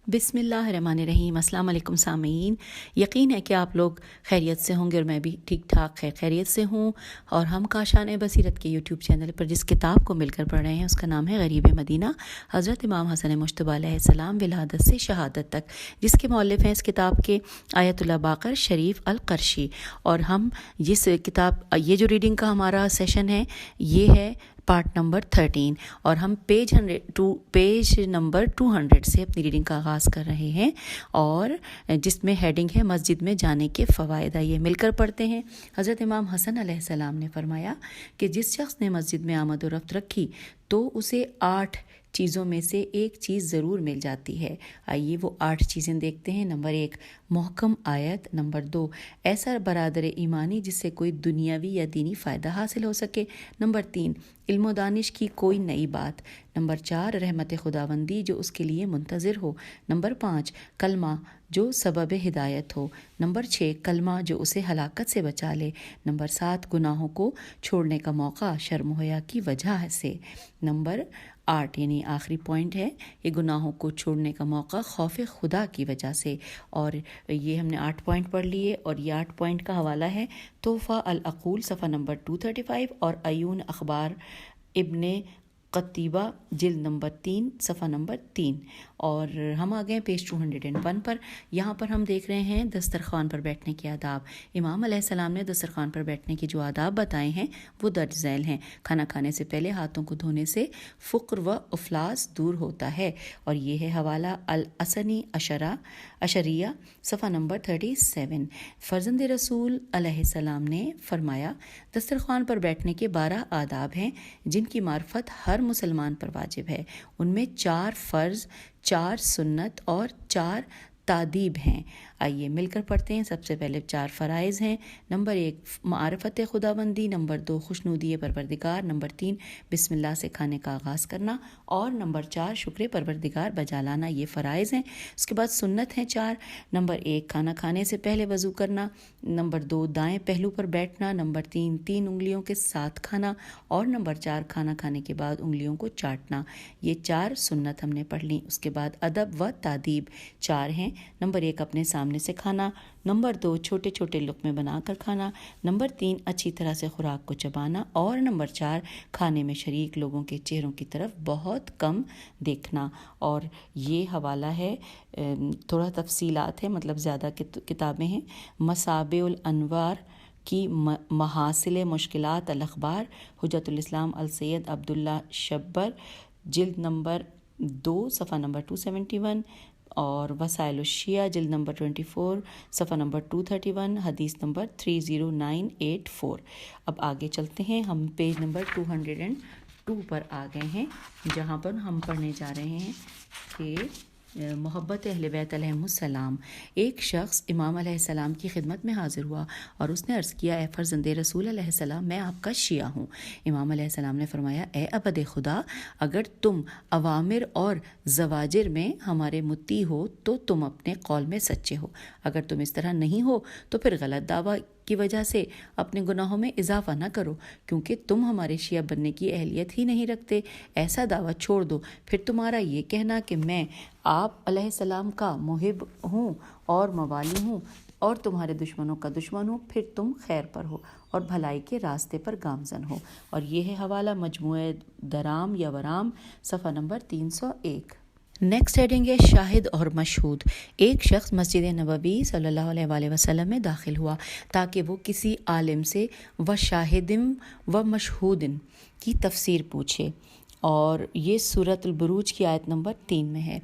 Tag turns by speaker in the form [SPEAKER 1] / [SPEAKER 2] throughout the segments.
[SPEAKER 1] بسم اللہ الرحمن الرحیم۔ السلام علیکم سامعین، یقین ہے کہ آپ لوگ خیریت سے ہوں گے اور میں بھی ٹھیک ٹھاک خیریت سے ہوں، اور ہم کاشان بصیرت کے یوٹیوب چینل پر جس کتاب کو مل کر پڑھ رہے ہیں اس کا نام ہے غریب مدینہ، حضرت امام حسن مجتبیٰ علیہ السلام ولادت سے شہادت تک، جس کے مؤلف ہیں اس کتاب کے آیت اللہ باقر شریف القرشی۔ اور ہم یہ جو ریڈنگ کا ہمارا سیشن ہے یہ ہے پارٹ نمبر 13، اور ہم پیج نمبر 200 سے اپنی ریڈنگ کا آغاز کر رہے ہیں، اور جس میں ہیڈنگ ہے مسجد میں جانے کے فوائد۔ یہ مل کر پڑھتے ہیں۔ حضرت امام حسن علیہ السلام نے فرمایا کہ جس شخص نے مسجد میں آمد و رفت رکھی تو اسے 8 چیزوں میں سے ایک چیز ضرور مل جاتی ہے۔ آئیے وہ 8 چیزیں دیکھتے ہیں۔ نمبر 1، محکم آیت۔ نمبر 2، ایسا برادر ایمانی جس سے کوئی دنیاوی یا دینی فائدہ حاصل ہو سکے۔ نمبر 3، علم و دانش کی کوئی نئی بات۔ نمبر 4، رحمت خداوندی جو اس کے لیے منتظر ہو۔ نمبر 5، کلمہ جو سبب ہدایت ہو۔ نمبر 6، کلمہ جو اسے ہلاکت سے بچا لے۔ نمبر 7، گناہوں کو چھوڑنے کا موقع شرم و حیا کی وجہ سے۔ نمبر 8 یعنی آخری پوائنٹ ہے، یہ گناہوں کو چھوڑنے کا موقع خوف خدا کی وجہ سے۔ اور یہ ہم نے 8 پوائنٹ پڑھ لیے، اور یہ 8 پوائنٹ کا حوالہ ہے تحفہ العقول صفحہ نمبر 235 اور عیون اخبار ابن قتیبہ جلد نمبر 3 صفحہ نمبر 3۔ اور ہم آ گئے پیج 201 پر۔ یہاں پر ہم دیکھ رہے ہیں دسترخوان پر بیٹھنے کے آداب۔ امام علیہ السلام نے دسترخوان پر بیٹھنے کے جو آداب بتائے ہیں وہ درج ذیل ہیں۔ کھانا کھانے سے پہلے ہاتھوں کو دھونے سے فقر و افلاس دور ہوتا ہے، اور یہ ہے حوالہ الاسنی اشریہ صفحہ نمبر 37۔ فرزند رسول علیہ السلام نے فرمایا دسترخوان پر بیٹھنے کے 12 آداب ہیں جن کی معرفت ہر مسلمان پر واجب ہے۔ ان میں 4 فرض، 4 سنت اور 4 تادیب ہیں۔ آئیے مل کر پڑھتے ہیں۔ سب سے پہلے 4 فرائض ہیں۔ نمبر 1، معرفت خداوندی۔ نمبر 2، خوشنودی پروردگار۔ نمبر 3، بسم اللہ سے کھانے کا آغاز کرنا، اور نمبر 4، شکر پروردگار بجا لانا۔ یہ فرائض ہیں۔ اس کے بعد سنت ہیں 4۔ نمبر 1، کھانا کھانے سے پہلے وضو کرنا۔ نمبر 2، دائیں پہلو پر بیٹھنا۔ نمبر 3، 3 انگلیوں کے ساتھ کھانا، اور نمبر 4، کھانا کھانے کے بعد انگلیوں کو چاٹنا۔ یہ 4 سنت ہم نے پڑھ لی۔ اس کے بعد ادب و تادیب 4 ہیں۔ نمبر 1، اپنے سامنے سے کھانا۔ نمبر 2، چھوٹے چھوٹے لقمے بنا کر کھانا۔ نمبر 3، اچھی طرح سے خوراک کو چبانا، اور نمبر 4، کھانے میں شریک لوگوں کے چہروں کی طرف بہت کم دیکھنا۔ اور یہ حوالہ ہے، تھوڑا تفصیلات ہے، مطلب زیادہ کتابیں ہیں۔ مصابیح الانوار کی محاصل مشکلات الاخبار، حجت الاسلام السید عبداللہ شبر جلد نمبر 2 صفحہ نمبر 271، اور وسائل الشیعہ جلد نمبر 24 صفحہ نمبر 231، حدیث نمبر 30984۔ اب آگے چلتے ہیں، ہم پیج نمبر 202 پر آ گئے ہیں، جہاں پر ہم پڑھنے جا رہے ہیں کہ محبت اہل بیت علیہم السلام۔ ایک شخص امام علیہ السلام کی خدمت میں حاضر ہوا اور اس نے عرض کیا، اے فرزند رسول علیہ السلام، میں آپ کا شیعہ ہوں۔ امام علیہ السلام نے فرمایا، اے عبد خدا، اگر تم اوامر اور زواجر میں ہمارے مطیع ہو تو تم اپنے قول میں سچے ہو، اگر تم اس طرح نہیں ہو تو پھر غلط دعویٰ کی وجہ سے اپنے گناہوں میں اضافہ نہ کرو، کیونکہ تم ہمارے شیعہ بننے کی اہلیت ہی نہیں رکھتے۔ ایسا دعویٰ چھوڑ دو، پھر تمہارا یہ کہنا کہ میں آپ علیہ السلام کا محب ہوں اور موالی ہوں اور تمہارے دشمنوں کا دشمن ہوں، پھر تم خیر پر ہو اور بھلائی کے راستے پر گامزن ہو۔ اور یہ ہے حوالہ مجموعہ درام یا ورام صفحہ نمبر 301۔ نیکسٹ ہیڈنگ ہے شاہد اور مشہود۔ ایک شخص مسجد نبوی صلی اللہ علیہ وآلہ وسلم میں داخل ہوا تاکہ وہ کسی عالم سے و شاہدم و مشہودن کی تفسیر پوچھے، اور یہ سورۃ البروج کی آیت نمبر 3 میں ہے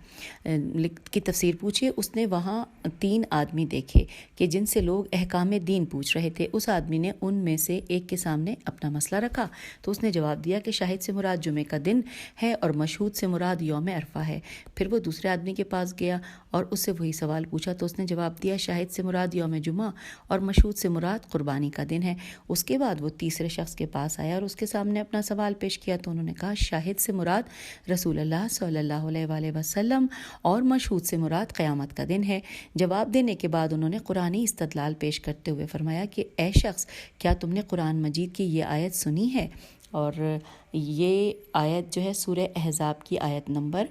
[SPEAKER 1] کی تفسیر پوچھے۔ اس نے وہاں 3 آدمی دیکھے کہ جن سے لوگ احکام دین پوچھ رہے تھے۔ اس آدمی نے ان میں سے ایک کے سامنے اپنا مسئلہ رکھا تو اس نے جواب دیا کہ شاہد سے مراد جمعے کا دن ہے اور مشہود سے مراد یوم عرفہ ہے۔ پھر وہ دوسرے آدمی کے پاس گیا اور اس سے وہی سوال پوچھا تو اس نے جواب دیا شاہد سے مراد یوم جمعہ اور مشہود سے مراد قربانی کا دن ہے۔ اس کے بعد وہ تیسرے شخص کے پاس آیا اور اس کے سامنے اپنا سوال پیش کیا تو انہوں نے کہا شاہد سے مراد رسول اللہ صلی اللہ علیہ وآلہ وسلم اور مشہود سے مراد قیامت کا دن ہے۔ جواب دینے کے بعد انہوں نے قرآنی استدلال پیش کرتے ہوئے فرمایا کہ اے شخص، کیا تم نے قرآن مجید کی یہ آیت سنی ہے؟ اور یہ آیت جو ہے سورہ احزاب کی آیت نمبر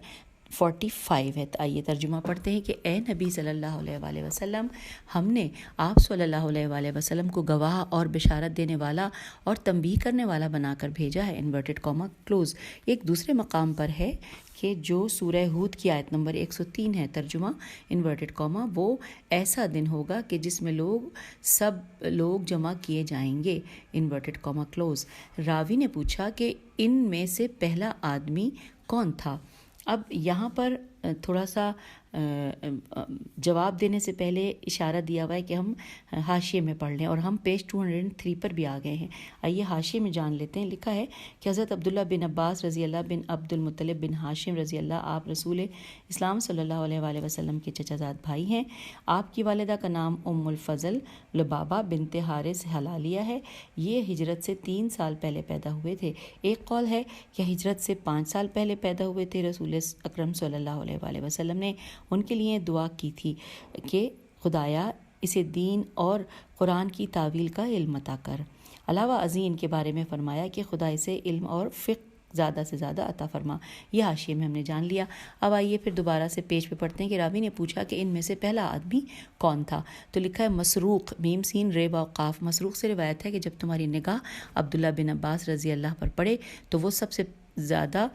[SPEAKER 1] 45 ہے۔ آئیے ترجمہ پڑھتے ہیں کہ اے نبی صلی اللہ علیہ وآلہ وسلم، ہم نے آپ صلی اللہ علیہ وآلہ وسلم کو گواہ اور بشارت دینے والا اور تنبیہ کرنے والا بنا کر بھیجا ہے، انورٹڈ کاما کلوز۔ ایک دوسرے مقام پر ہے کہ جو سورہ ہود کی آیت نمبر 103 ہے، ترجمہ انورٹڈ کاما، وہ ایسا دن ہوگا کہ جس میں سب لوگ جمع کیے جائیں گے، انورٹڈ کاما کلوز۔ راوی نے پوچھا کہ ان میں سے پہلا آدمی کون تھا؟ اب یہاں پر تھوڑا سا جواب دینے سے پہلے اشارہ دیا ہوا ہے کہ ہم حاشیے میں پڑھ لیں، اور ہم پیج 203 پر بھی آ گئے ہیں۔ آئیے حاشیے میں جان لیتے ہیں۔ لکھا ہے کہ حضرت عبداللہ بن عباس رضی اللہ بن عبد المطلب بن ہاشم رضی اللہ، آپ رسول اسلام صلی اللہ علیہ وآلہ وسلم کے چچا زاد بھائی ہیں۔ آپ کی والدہ کا نام ام الفضل لبابہ بنت حارث حلالیہ ہے۔ یہ ہجرت سے 3 سال پہلے پیدا ہوئے تھے۔ ایک قول ہے کہ ہجرت سے 5 سال پہلے پیدا ہوئے تھے۔ رسول اکرم صلی اللہ علیہ وآلہ وسلم نے ان کے لیے دعا کی تھی کہ خدایا اسے دین اور قرآن کی تعویل کا علم عطا کر۔ علاوہ ازیں ان کے بارے میں فرمایا کہ خدا اسے علم اور فقہ زیادہ سے زیادہ عطا فرما۔ یہ حاشیے میں ہم نے جان لیا۔ اب آئیے پھر دوبارہ سے پیج پہ پڑھتے ہیں کہ راوی نے پوچھا کہ ان میں سے پہلا آدمی کون تھا؟ تو لکھا ہے مسروق، میم سین رے با قاف۔ مسروق سے روایت ہے کہ جب تمہاری نگاہ عبداللہ بن عباس رضی اللہ پر پڑے تو وہ سب سے زیادہ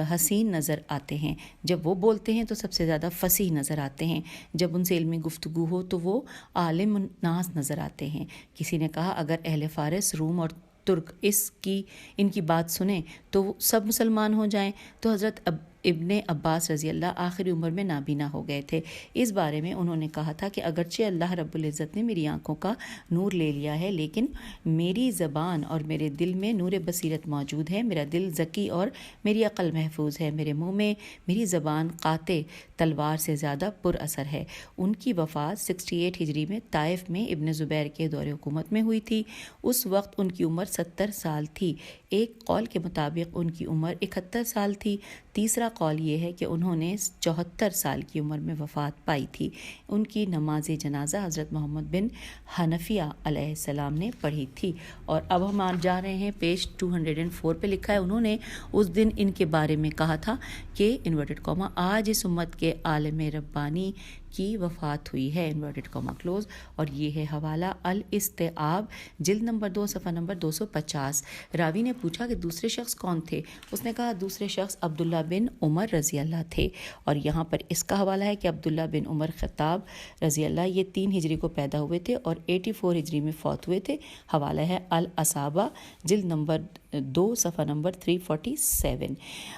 [SPEAKER 1] حسین نظر آتے ہیں، جب وہ بولتے ہیں تو سب سے زیادہ فصیح نظر آتے ہیں، جب ان سے علمی گفتگو ہو تو وہ عالم ناز نظر آتے ہیں۔ کسی نے کہا اگر اہل فارس، روم اور ترک ان کی بات سنیں تو وہ سب مسلمان ہو جائیں، تو حضرت ابن عباس رضی اللہ آخری عمر میں نابینا ہو گئے تھے۔ اس بارے میں انہوں نے کہا تھا کہ اگرچہ اللہ رب العزت نے میری آنکھوں کا نور لے لیا ہے، لیکن میری زبان اور میرے دل میں نور بصیرت موجود ہے۔ میرا دل ذکی اور میری عقل محفوظ ہے۔ میرے منہ میں میری زبان قاطع تلوار سے زیادہ پر اثر ہے۔ ان کی وفات 68 ہجری میں طائف میں ابن زبیر کے دور حکومت میں ہوئی تھی۔ اس وقت ان کی عمر 70 سال تھی۔ ایک قول کے مطابق ان کی عمر 71 سال تھی۔ تیسرا قول یہ ہے کہ انہوں نے 74 سال کی عمر میں وفات پائی تھی۔ ان کی نماز جنازہ حضرت محمد بن حنفیہ علیہ السلام نے پڑھی تھی۔ اور اب ہم جا رہے ہیں پیج 204 پہ۔ لکھا ہے انہوں نے اس دن ان کے بارے میں کہا تھا کہ انورٹڈ کاما آج اس امت کے عالم ربانی کی وفات ہوئی ہے، انورٹڈ کاما کلوز۔ اور یہ ہے حوالہ الاستیعاب، جلد نمبر 2 صفحہ نمبر 250۔ راوی نے پوچھا کہ دوسرے شخص کون تھے؟ اس نے کہا دوسرے شخص عبداللہ بن عمر رضی اللہ تھے۔ اور یہاں پر اس کا حوالہ ہے کہ عبداللہ بن عمر خطاب رضی اللہ یہ 3 ہجری کو پیدا ہوئے تھے اور 84 ہجری میں فوت ہوئے تھے۔ حوالہ ہے الاصابہ، جلد نمبر 2 صفحہ نمبر 347۔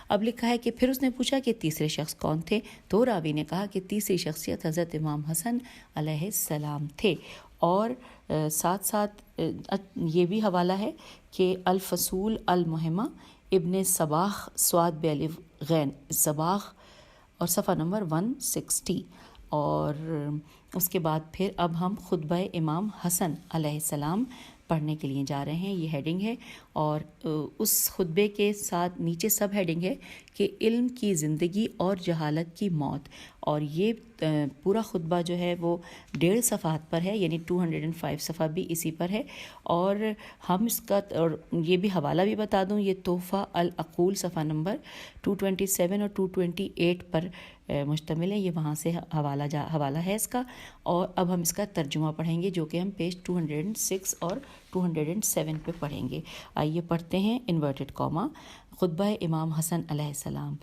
[SPEAKER 1] اب لکھا ہے کہ پھر اس نے پوچھا کہ تیسرے شخص کون تھے؟ تو راوی نے کہا کہ تیسری شخصیت حضرت امام حسن علیہ السلام تھے۔ اور ساتھ ساتھ یہ بھی حوالہ ہے کہ الفصول المہمہ ابن صباغ، سواد بے غین صباغ، اور صفحہ نمبر 160۔ اور اس کے بعد پھر اب ہم خطبہ امام حسن علیہ السلام پڑھنے کے لیے جا رہے ہیں۔ یہ ہیڈنگ ہے، اور اس خطبے کے ساتھ نیچے سب ہیڈنگ ہے کہ علم کی زندگی اور جہالت کی موت۔ اور یہ پورا خطبہ جو ہے وہ 1.5 صفحات پر ہے، یعنی 205 صفحہ بھی اسی پر ہے۔ اور ہم اس کا اور یہ بھی حوالہ بھی بتا دوں، یہ تحفہ العقول صفحہ نمبر 227 اور 228 پر مشتمل ہے۔ یہ وہاں سے حوالہ ہے اس کا۔ اور اب ہم اس کا ترجمہ پڑھیں گے، جو کہ ہم پیج 206 اور 207 پہ پڑھیں گے۔ آئیے پڑھتے ہیں انورٹڈ کاما، خطبہ امام حسن علیہ السلام،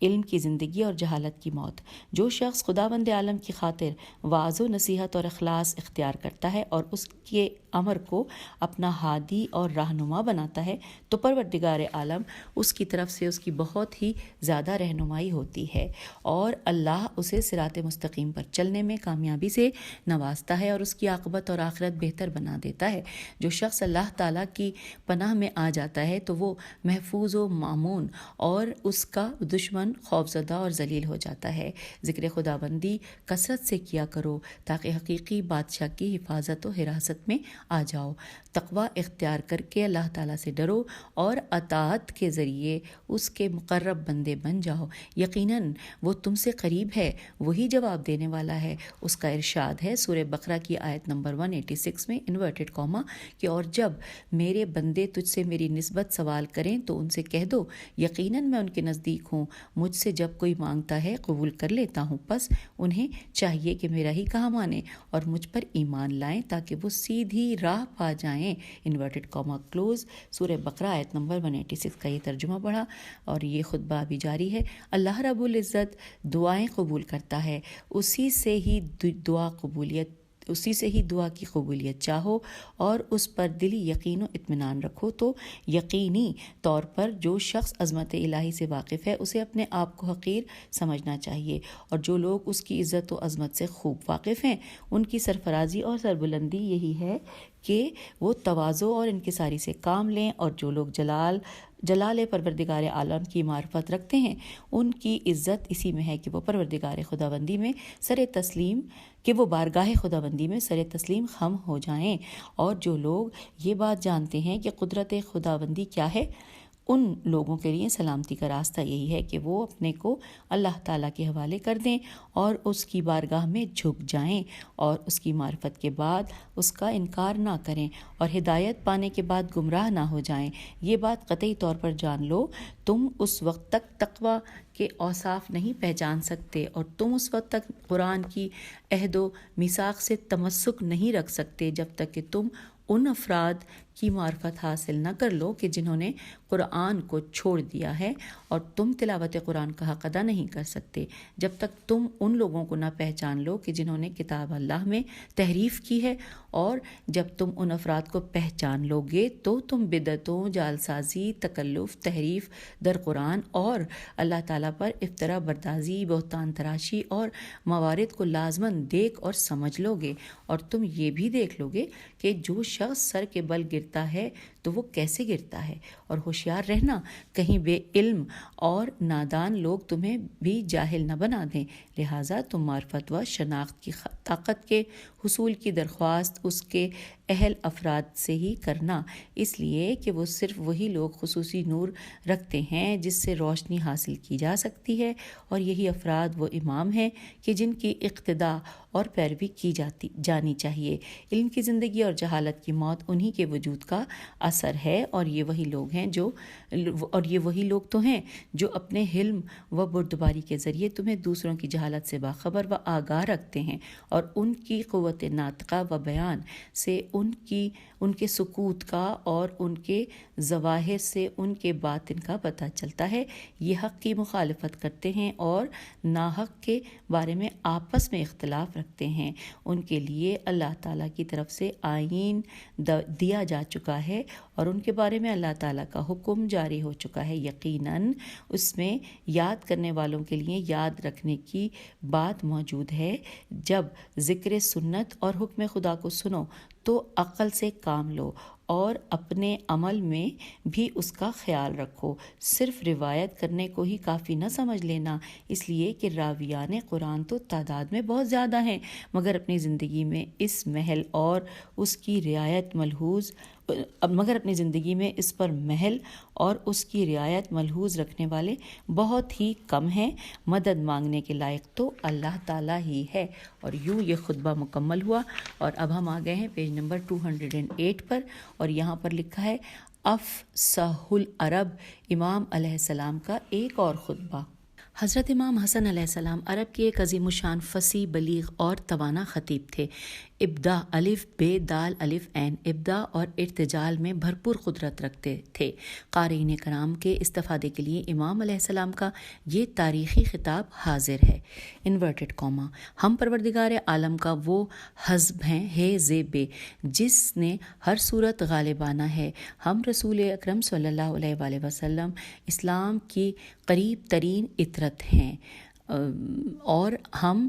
[SPEAKER 1] علم کی زندگی اور جہالت کی موت۔ جو شخص خداوند عالم کی خاطر وعظ و نصیحت اور اخلاص اختیار کرتا ہے اور اس کے امر کو اپنا ہادی اور رہنما بناتا ہے تو پروردگار عالم اس کی طرف سے اس کی بہت ہی زیادہ رہنمائی ہوتی ہے، اور اللہ اسے صراط مستقیم پر چلنے میں کامیابی سے نوازتا ہے اور اس کی عاقبت اور آخرت بہتر بنا دیتا ہے۔ جو شخص اللہ تعالیٰ کی پناہ میں آ جاتا ہے تو وہ محفوظ و مامون، اور اس کا دشمن خوفزدہ اور ذلیل ہو جاتا ہے۔ ذکر خداوندی کثرت سے کیا کرو تاکہ حقیقی بادشاہ کی حفاظت و حراست میں آ جاؤ، تقوی اختیار کر کے اللہ تعالیٰ سے ڈرو اور اطاعت کے ذریعے اس کے مقرب بندے بن جاؤ، یقیناً وہ تم سے قریب ہے، وہی جواب دینے والا ہے۔ اس کا ارشاد ہے سورہ بقرہ کی آیت نمبر 186 میں انورٹڈ کاما کہ اور جب میرے بندے تجھ سے میری نسبت سوال کریں تو ان سے کہہ دو یقیناً میں ان کے نزدیک ہوں، مجھ سے جب کوئی مانگتا ہے قبول کر لیتا ہوں، پس انہیں چاہیے کہ میرا ہی کہا مانیں اور مجھ پر ایمان لائیں تاکہ وہ سیدھی راہ پا جائیں، انورٹڈ کاما کلوز۔ سورہ بقرہ آیت نمبر 186 کا یہ ترجمہ پڑھا اور یہ خطبہ بھی جاری ہے۔ اللہ رب العزت دعائیں قبول کرتا ہے، اسی سے ہی دعا کی قبولیت چاہو اور اس پر دلی یقین و اطمینان رکھو، تو یقینی طور پر جو شخص عظمت الہی سے واقف ہے اسے اپنے آپ کو حقیر سمجھنا چاہیے، اور جو لوگ اس کی عزت و عظمت سے خوب واقف ہیں ان کی سرفرازی اور سربلندی یہی ہے کہ وہ تواضع اور انکساری سے کام لیں، اور جو لوگ جلال پروردگار عالم کی معرفت رکھتے ہیں ان کی عزت اسی میں ہے کہ وہ بارگاہ خداوندی میں سر تسلیم خم ہو جائیں، اور جو لوگ یہ بات جانتے ہیں کہ قدرت خداوندی کیا ہے ان لوگوں کے لیے سلامتی کا راستہ یہی ہے کہ وہ اپنے کو اللہ تعالیٰ کے حوالے کر دیں اور اس کی بارگاہ میں جھک جائیں، اور اس کی معرفت کے بعد اس کا انکار نہ کریں، اور ہدایت پانے کے بعد گمراہ نہ ہو جائیں۔ یہ بات قطعی طور پر جان لو، تم اس وقت تک تقوی کے اوصاف نہیں پہچان سکتے اور تم اس وقت تک قرآن کی عہد و میثاق سے تمسک نہیں رکھ سکتے جب تک کہ تم ان افراد کی معرفت حاصل نہ کر لو کہ جنہوں نے قرآن کو چھوڑ دیا ہے، اور تم تلاوت قرآن کا حق ادا نہیں کر سکتے جب تک تم ان لوگوں کو نہ پہچان لو کہ جنہوں نے کتاب اللہ میں تحریف کی ہے، اور جب تم ان افراد کو پہچان لو گے تو تم بدعتوں، جعلسازی، تکلف، تحریف در قرآن اور اللہ تعالیٰ پر افطرا بردازی، بہتان تراشی اور موارد کو لازماً دیکھ اور سمجھ لو گے، اور تم یہ بھی دیکھ لو گے کہ جو شخص سر کے بل گرتا ہے تو وہ کیسے گرتا ہے، اور ہوشیار رہنا کہیں بے علم اور نادان لوگ تمہیں بھی جاہل نہ بنا دیں، لہٰذا تم معرفت و شناخت کی طاقت کے حصول کی درخواست اس کے اہل افراد سے ہی کرنا، اس لیے کہ وہ صرف وہی لوگ خصوصی نور رکھتے ہیں جس سے روشنی حاصل کی جا سکتی ہے، اور یہی افراد وہ امام ہیں کہ جن کی اقتداء اور پیروی کی جانی چاہیے۔ علم کی زندگی اور جہالت کی موت انہی کے وجود کا اثر ہے، اور یہ وہی لوگ تو ہیں جو اپنے حلم و بردباری کے ذریعے تمہیں دوسروں کی جہالت سے باخبر و آگاہ رکھتے ہیں، اور ان کی قوت ناطقہ و بیان سے ان کے سکوت کا اور ان کے ظواہر سے ان کے باطن کا پتہ چلتا ہے۔ یہ حق کی مخالفت کرتے ہیں اور ناحق کے بارے میں آپس میں اختلاف رکھتے ہیں، ان کے لیے اللہ تعالیٰ کی طرف سے آئین دیا جا چکا ہے اور ان کے بارے میں اللہ تعالیٰ کا حکم جاری ہو چکا ہے، یقیناً اس میں یاد کرنے والوں کے لیے یاد رکھنے کی بات موجود ہے۔ جب ذکر سنت اور حکم خدا کو سنو تو عقل سے کام لو اور اپنے عمل میں بھی اس کا خیال رکھو، صرف روایت کرنے کو ہی کافی نہ سمجھ لینا، اس لیے کہ راویان قرآن تو تعداد میں بہت زیادہ ہیں، مگر اپنی زندگی میں اس پر محل اور اس کی رعایت ملحوظ رکھنے والے بہت ہی کم ہیں، مدد مانگنے کے لائق تو اللہ تعالیٰ ہی ہے۔ اور یوں یہ خطبہ مکمل ہوا، اور اب ہم آ گئے ہیں پیج نمبر 208 پر، اور یہاں پر لکھا ہے افصح العرب، امام علیہ السلام کا ایک اور خطبہ۔ حضرت امام حسن علیہ السلام عرب کے ایک عظیم الشان فصیح، بلیغ اور توانا خطیب تھے۔ ابداع، الف بے دال الف عین، ابداع اور ارتجال میں بھرپور قدرت رکھتے تھے۔ قارئین کرام کے استفادے کے لیے امام علیہ السلام کا یہ تاریخی خطاب حاضر ہے۔ انورٹڈ کاما، ہم پروردگار عالم کا وہ حزب ہیں، ہے زیب جس نے ہر صورت غالبانہ ہے۔ ہم رسول اکرم صلی اللہ علیہ وآلہ وسلم اسلام کی قریب ترین اطرت ہیں۔ اور ہم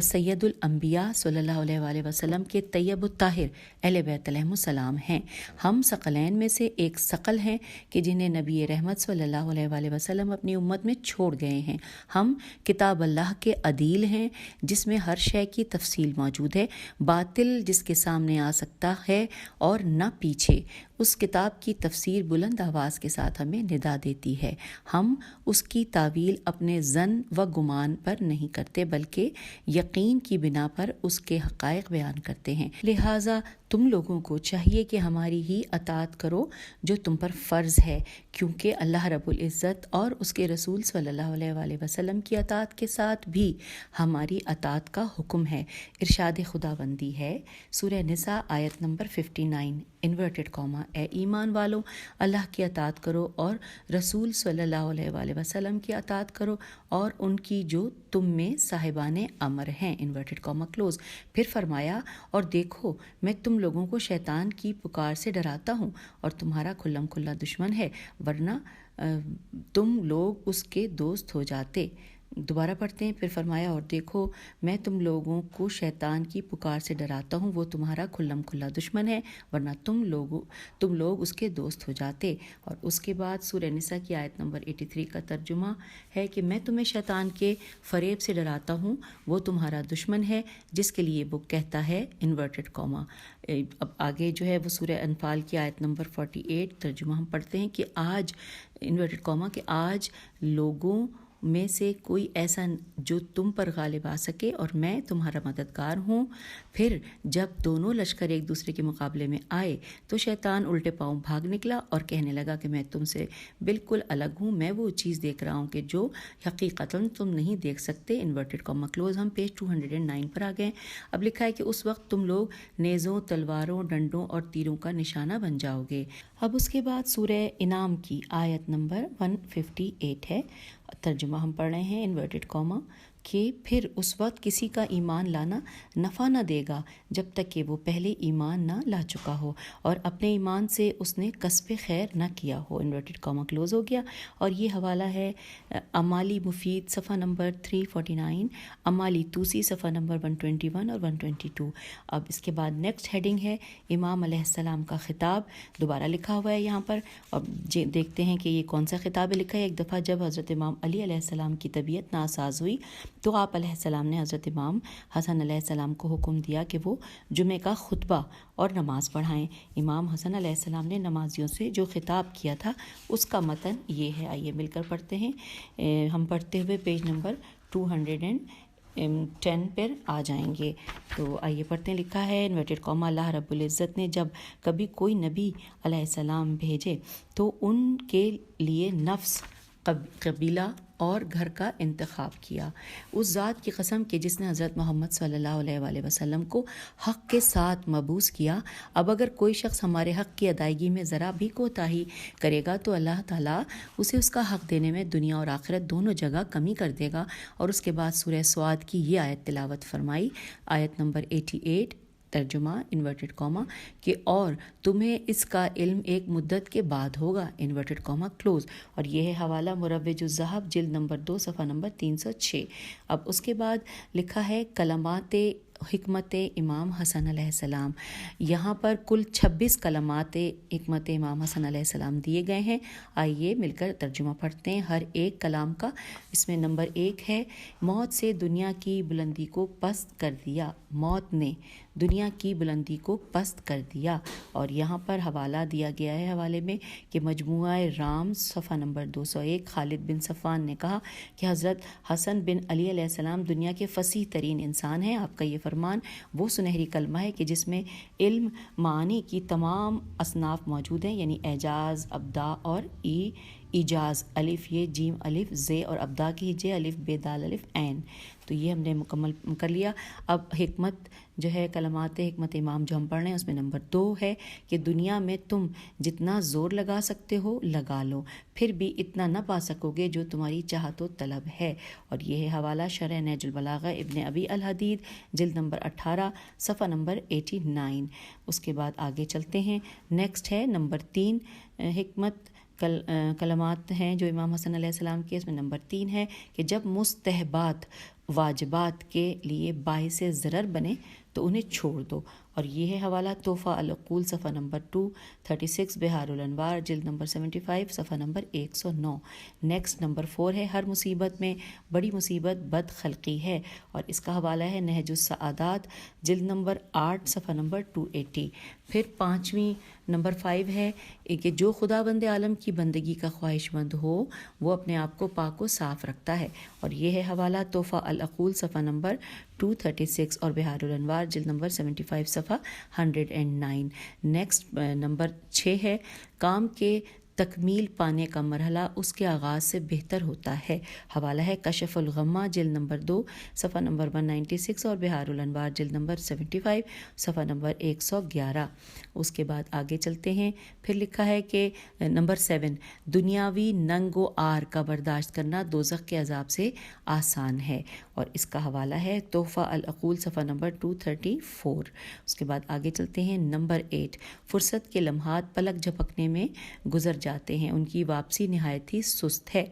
[SPEAKER 1] سید الانبیاء صلی اللہ علیہ وآلہ وسلم کے طیب الطاہر اہل بیت علیہم السلام ہیں۔ ہم ثقلین میں سے ایک ثقل ہیں کہ جنہیں نبی رحمت صلی اللہ علیہ وآلہ وسلم اپنی امت میں چھوڑ گئے ہیں۔ ہم کتاب اللہ کے عدیل ہیں جس میں ہر شے کی تفصیل موجود ہے، باطل جس کے سامنے آ سکتا ہے اور نہ پیچھے۔ اس کتاب کی تفسیر بلند آواز کے ساتھ ہمیں ندا دیتی ہے۔ ہم اس کی تعویل اپنے ظن و گمان پر نہیں کرتے بلکہ یقین کی بنا پر اس کے حقائق بیان کرتے ہیں۔ لہٰذا تم لوگوں کو چاہیے کہ ہماری ہی اطاعت کرو جو تم پر فرض ہے، کیونکہ اللہ رب العزت اور اس کے رسول صلی اللہ علیہ وآلہ وسلم کی اطاعت کے ساتھ بھی ہماری اطاعت کا حکم ہے۔ ارشاد خداوندی ہے سورہ نساء آیت نمبر 59 انورٹڈ کاما، اے ایمان والو اللہ کی اطاعت کرو اور رسول صلی اللہ علیہ وآلہ وسلم کی اطاعت کرو اور ان کی جو تم میں صاحبان امر ہیں، انورٹڈ کاما کلوز۔ پھر فرمایا اور دیکھو میں تم لوگوں کو شیطان کی پکار سے ڈراتا ہوں اور تمہارا کھلم کھلا دشمن ہے، ورنہ تم لوگ اس کے دوست ہو جاتے۔ دوبارہ پڑھتے ہیں، پھر فرمایا اور دیکھو میں تم لوگوں کو شیطان کی پکار سے ڈراتا ہوں، وہ تمہارا کھلم کھلا دشمن ہے، ورنہ تم لوگ اس کے دوست ہو جاتے۔ اور اس کے بعد سورہ نساء کی آیت نمبر 83 کا ترجمہ ہے کہ میں تمہیں شیطان کے فریب سے ڈراتا ہوں، وہ تمہارا دشمن ہے، جس کے لیے وہ کہتا ہے انورٹڈ کاما۔ اب آگے جو ہے وہ سورہ انفال کی آیت نمبر 48 ترجمہ ہم پڑھتے ہیں کہ آج انورٹڈ کاما کہ آج لوگوں میں سے کوئی ایسا جو تم پر غالب آ سکے اور میں تمہارا مددگار ہوں۔ پھر جب دونوں لشکر ایک دوسرے کے مقابلے میں آئے تو شیطان الٹے پاؤں بھاگ نکلا اور کہنے لگا کہ میں تم سے بالکل الگ ہوں، میں وہ چیز دیکھ رہا ہوں کہ جو حقیقتاً تم نہیں دیکھ سکتے۔ Inverted comma close. ہم پیج 209 پر آ گئے۔ اب لکھا ہے کہ اس وقت تم لوگ نیزوں، تلواروں، ڈنڈوں اور تیروں کا نشانہ بن جاؤ گے۔ اب اس کے بعد سورہ انعام کی آیت نمبر 158 ہے، ترجمہ ہم پڑھ رہے ہیں انورٹڈ کاما کہ پھر اس وقت کسی کا ایمان لانا نفع نہ دے گا جب تک کہ وہ پہلے ایمان نہ لا چکا ہو اور اپنے ایمان سے اس نے کسب خیر نہ کیا ہو۔ انورٹڈ کاما کلوز ہو گیا۔ اور یہ حوالہ ہے امالی مفید صفحہ نمبر 349، امالی توسی صفحہ نمبر 121 اور 122۔ اب اس کے بعد نیکسٹ ہیڈنگ ہے امام علیہ السلام کا خطاب، دوبارہ لکھا ہوا ہے یہاں پر۔ اب دیکھتے ہیں کہ یہ کون سا خطاب ہے۔ لکھا ہے ایک دفعہ جب حضرت امام علی علیہ السلام کی طبیعت ناساز ہوئی تو آپ علیہ السلام نے حضرت امام حسن علیہ السلام کو حکم دیا کہ وہ جمعہ کا خطبہ اور نماز پڑھائیں۔ امام حسن علیہ السلام نے نمازیوں سے جو خطاب کیا تھا اس کا متن یہ ہے، آئیے مل کر پڑھتے ہیں۔ ہم پڑھتے ہوئے پیج نمبر 210 پر آ جائیں گے، تو آئیے پڑھتے ہیں۔ لکھا ہے انورٹڈ کاما اللہ رب العزت نے جب کبھی کوئی نبی علیہ السلام بھیجے تو ان کے لیے نفس، قبیلہ اور گھر کا انتخاب کیا۔ اس ذات کی قسم کہ جس نے حضرت محمد صلی اللہ علیہ وآلہ وسلم کو حق کے ساتھ مبعوث کیا، اب اگر کوئی شخص ہمارے حق کی ادائیگی میں ذرا بھی کوتاہی کرے گا تو اللہ تعالیٰ اسے اس کا حق دینے میں دنیا اور آخرت دونوں جگہ کمی کر دے گا۔ اور اس کے بعد سورہ سواد کی یہ آیت تلاوت فرمائی، آیت نمبر 88 ترجمہ انورٹڈ کاما کہ اور تمہیں اس کا علم ایک مدت کے بعد ہوگا، انورٹڈ کاما کلوز۔ اور یہ ہے حوالہ مروج الذہب جلد نمبر 2 صفحہ نمبر 306۔ اب اس کے بعد لکھا ہے کلمات حکمت امام حسن علیہ السلام۔ یہاں پر کل 26 کلمات حکمت امام حسن علیہ السلام دیے گئے ہیں، آئیے مل کر ترجمہ پڑھتے ہیں ہر ایک کلام کا۔ اس میں نمبر 1 ہے موت سے دنیا کی بلندی کو پست کر دیا، موت نے دنیا کی بلندی کو پست کر دیا۔ اور یہاں پر حوالہ دیا گیا ہے حوالے میں کہ مجموعہ رام صفحہ نمبر 201، خالد بن صفوان نے کہا کہ حضرت حسن بن علی علیہ السلام دنیا کے فصیح ترین انسان ہیں۔ آپ کا یہ فرمان وہ سنہری کلمہ ہے کہ جس میں علم معانی کی تمام اصناف موجود ہیں، یعنی اعجاز، ابداع اور ایجاز، الف یہ جیم الف زے اور ابداع کی جے الف بے دال الف عین۔ تو یہ ہم نے مکمل کر لیا۔ اب حکمت جو ہے کلمات حکمت امام جو ہم پڑھ رہے ہیں اس میں نمبر 2 ہے کہ دنیا میں تم جتنا زور لگا سکتے ہو لگا لو، پھر بھی اتنا نہ پا سکو گے جو تمہاری چاہت و طلب ہے۔ اور یہ ہے حوالہ شرح نہج البلاغہ ابن ابی الحدید جلد نمبر 18 صفحہ نمبر 89۔ اس کے بعد آگے چلتے ہیں، نیکسٹ ہے نمبر 3 حکمت کلمات ہیں جو امام حسن علیہ السلام کے، اس میں نمبر 3 ہے کہ جب مستحبات واجبات کے لیے باعث ضرر بنے تو انہیں چھوڑ دو، اور یہ ہے حوالہ تحفہ العقول صفحہ نمبر 236 بہار الانوار جلد نمبر 75 صفحہ نمبر 109۔ نیکسٹ نمبر 4 ہے ہر مصیبت میں بڑی مصیبت بد خلقی ہے، اور اس کا حوالہ ہے نہج السعادات جلد نمبر 8 صفحہ نمبر 280۔ پھر 5ویں نمبر 5 ہے کہ جو خدا بند عالم کی بندگی کا خواہش مند ہو وہ اپنے آپ کو پاک و صاف رکھتا ہے، اور یہ ہے حوالہ تحفہ العقول صفحہ نمبر 236 اور بہار الانوار جلد نمبر 75 صفحہ 109۔ نیکسٹ نمبر 6 ہے کام کے تکمیل پانے کا مرحلہ اس کے آغاز سے بہتر ہوتا ہے، حوالہ ہے کشف الغمہ جلد نمبر 2 صفحہ نمبر 196 اور بہار الانوار جلد نمبر 75 صفحہ نمبر 111۔ اس کے بعد آگے چلتے ہیں، پھر لکھا ہے کہ نمبر 7 دنیاوی ننگ و آر کا برداشت کرنا دوزخ کے عذاب سے آسان ہے، اور اس کا حوالہ ہے تحفہ العقول صفحہ نمبر 234۔ اس کے بعد آگے چلتے ہیں، نمبر 8 فرصت کے لمحات پلک جھپکنے میں گزر جاتے ہیں، ان کی واپسی نہایت ہی سست ہے،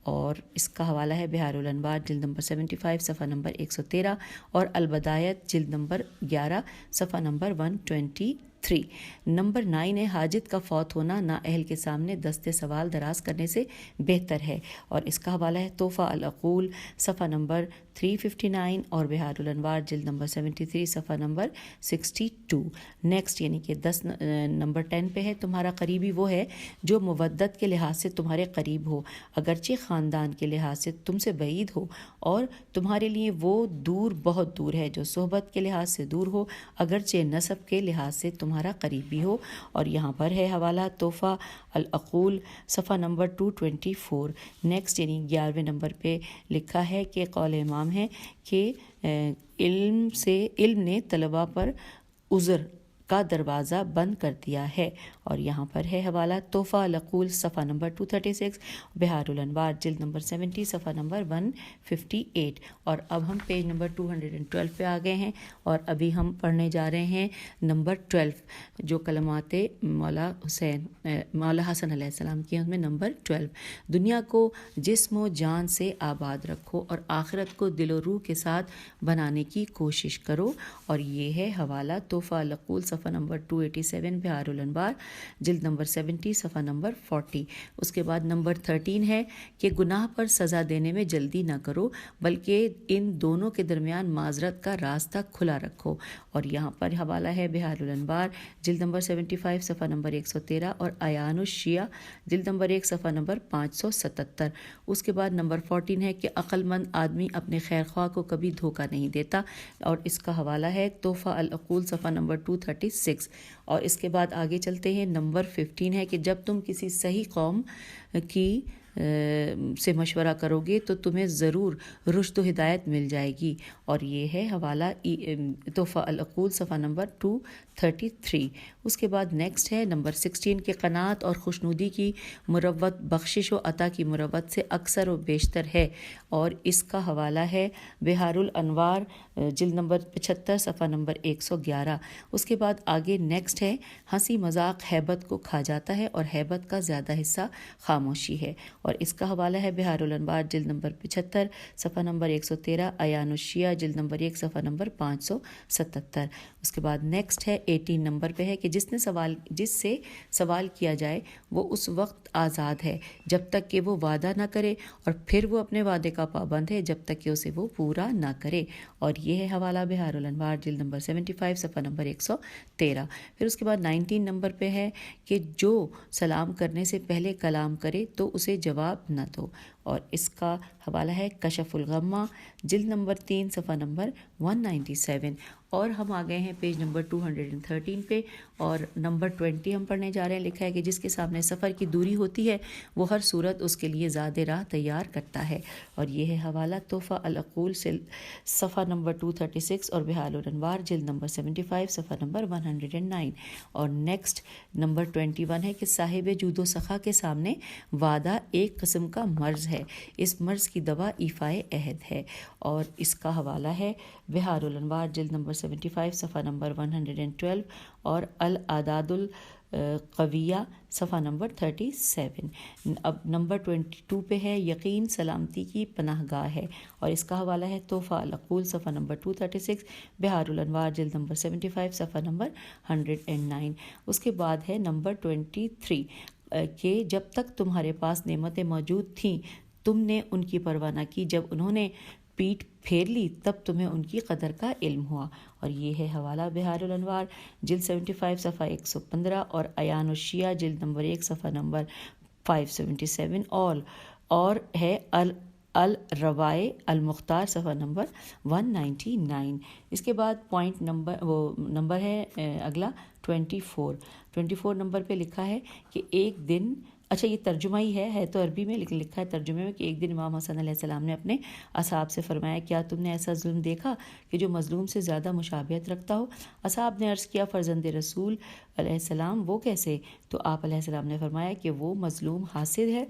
[SPEAKER 1] اور اس کا حوالہ ہے بہار الانوار جلد نمبر 75 صفحہ نمبر 113 اور البدایت جلد نمبر 11 صفحہ نمبر 123۔ نمبر 9 ہے حاجت کا فوت ہونا نااہل کے سامنے دست سوال دراز کرنے سے بہتر ہے، اور اس کا حوالہ ہے تحفہ العقول صفحہ نمبر 359 اور بہار الانوار جلد نمبر 73 صفحہ نمبر 62۔ نیکسٹ یعنی کہ نمبر 10 پہ ہے تمہارا قریبی وہ ہے جو مودت کے لحاظ سے تمہارے قریب ہو اگرچہ خاندان کے لحاظ سے تم سے بعید ہو، اور تمہارے لیے وہ دور بہت دور ہے جو صحبت کے لحاظ سے دور ہو اگرچہ نسب کے لحاظ سے تمہارا قریبی ہو، اور یہاں پر ہے حوالہ تحفہ العقول صفحہ نمبر 224۔ نیکسٹ یعنی 11ویں نمبر پہ لکھا ہے کہ قول امام ہے کہ علم نے طلباء پر عذر کا دروازہ بند کر دیا ہے، اور یہاں پر ہے حوالہ تحفہ العقول صفحہ نمبر 236 بہار الانوار جلد نمبر 70 صفحہ نمبر 158۔ اور اب ہم پیج نمبر 212 پہ آ گئے ہیں، اور ابھی ہم پڑھنے جا رہے ہیں نمبر 12 جو کلمات مولا حسن علیہ السلام کی ہیں، ان میں نمبر 12 دنیا کو جسم و جان سے آباد رکھو اور آخرت کو دل و روح کے ساتھ بنانے کی کوشش کرو، اور یہ ہے حوالہ تحفہ العقول صفحہ نمبر 287 بہار الانوار جلد نمبر 70 صفحہ نمبر 40۔ اس کے بعد نمبر 13 ہے کہ گناہ پر سزا دینے میں جلدی نہ کرو بلکہ ان دونوں کے درمیان معذرت کا راستہ کھلا رکھو، اور یہاں پر حوالہ ہے بہار الانوار جلد نمبر 75 صفحہ نمبر 113 اور ایان الشیعہ جلد نمبر 1 صفحہ نمبر 577۔ اس کے بعد نمبر 14 ہے کہ عقل مند آدمی اپنے خیر خواہ کو کبھی دھوکہ نہیں دیتا، اور اس کا حوالہ ہے تحفہ العقول صفحہ نمبر 236۔ اور اس کے بعد آگے چلتے ہیں، نمبر 15 ہے کہ جب تم کسی صحیح قوم کی سے مشورہ کرو گے تو تمہیں ضرور رشد و ہدایت مل جائے گی، اور یہ ہے حوالہ تحفہ العقول صفحہ نمبر 233۔ اس کے بعد نیکسٹ ہے نمبر 16 کے قناعت اور خوشنودی کی مروت بخشش و عطا کی مروت سے اکثر و بیشتر ہے، اور اس کا حوالہ ہے بہار الانوار جلد نمبر 75 صفحہ نمبر 111۔ اس کے بعد آگے نیکسٹ ہے ہنسی مذاق ہیبت کو کھا جاتا ہے اور ہیبت کا زیادہ حصہ خاموشی ہے، اور اس کا حوالہ ہے بہار الانوار جلد نمبر 75 صفحہ نمبر 113، ایان الشیعہ جلد نمبر 1 صفحہ نمبر 577۔ اس کے بعد نیکسٹ ہے 18 نمبر پہ ہے کہ جس سے سوال کیا جائے وہ اس وقت آزاد ہے جب تک کہ وہ وعدہ نہ کرے، اور پھر وہ اپنے وعدے کا پابند ہے جب تک کہ اسے وہ پورا نہ کرے، اور یہ ہے حوالہ بہار الانوار جلد نمبر 75 صفحہ نمبر 113۔ پھر اس کے بعد 19 نمبر پہ ہے کہ جو سلام کرنے سے پہلے کلام کرے تو اسے جواب نہ دو، اور اس کا حوالہ ہے کشف الغمہ جلد نمبر 3 صفحہ نمبر 197۔ اور ہم آ گئے ہیں پیج نمبر 213 پہ، اور نمبر 20 ہم پڑھنے جا رہے ہیں۔ لکھا ہے کہ جس کے سامنے سفر کی دوری ہوتی ہے وہ ہر صورت اس کے لیے زاد راہ تیار کرتا ہے، اور یہ ہے حوالہ تحفہ العقول سے صفحہ نمبر 236 اور بہار الانوار جلد نمبر 75 صفحہ نمبر 109۔ اور نیکسٹ نمبر 21 ہے کہ صاحب جود و سخا کے سامنے وعدہ ایک قسم کا مرض ہے، اس مرض کی دوا ایفائے عہد ہے، اور اس کا حوالہ ہے بہار الانوار جلد نمبر 75 صفحہ نمبر 112 اور العداد قویہ صفحہ نمبر 37۔ اب نمبر 22 پہ ہے یقین سلامتی کی پناہ گاہ ہے، اور اس کا حوالہ ہے تحفہ العقول صفحہ نمبر 236، بہار الانوار جلد نمبر 75 صفحہ نمبر 109۔ اس کے بعد ہے نمبر 23 کہ جب تک تمہارے پاس نعمتیں موجود تھیں تم نے ان کی پرواہ نہ کی، جب انہوں نے پیٹھ پھیر لی تب تمہیں ان کی قدر کا علم ہوا، اور یہ ہے حوالہ بہار الانوار جلد 75 صفحہ 115 اور عیان الشیعہ جلد نمبر 1 صفحہ نمبر 577 اور ہے الروائے المختار صفحہ نمبر 199۔ اس کے بعد پوائنٹ نمبر ہے اگلا 24 نمبر پہ لکھا ہے کہ ایک دن، اچھا یہ ترجمہ ہی ہے تو عربی میں، لیکن لکھا ہے ترجمے میں کہ ایک دن امام حسن علیہ السلام نے اپنے اصحاب سے فرمایا کیا تم نے ایسا ظلم دیکھا کہ جو مظلوم سے زیادہ مشابہت رکھتا ہو؟ اصحاب نے عرض کیا فرزند رسول علیہ السلام وہ کیسے؟ تو آپ علیہ السلام نے فرمایا کہ وہ مظلوم حاسد ہے،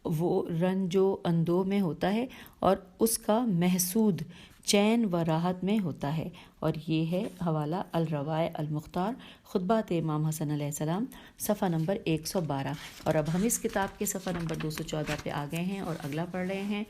[SPEAKER 1] وہ رنج و اندوہ میں ہوتا ہے اور اس کا محسود چین و راحت میں ہوتا ہے، اور یہ ہے حوالہ الروائے المختار خطبات امام حسن علیہ السلام صفحہ نمبر 112۔ اور اب ہم اس کتاب کے صفحہ نمبر 214 پہ آ گئے ہیں اور اگلا پڑھ رہے ہیں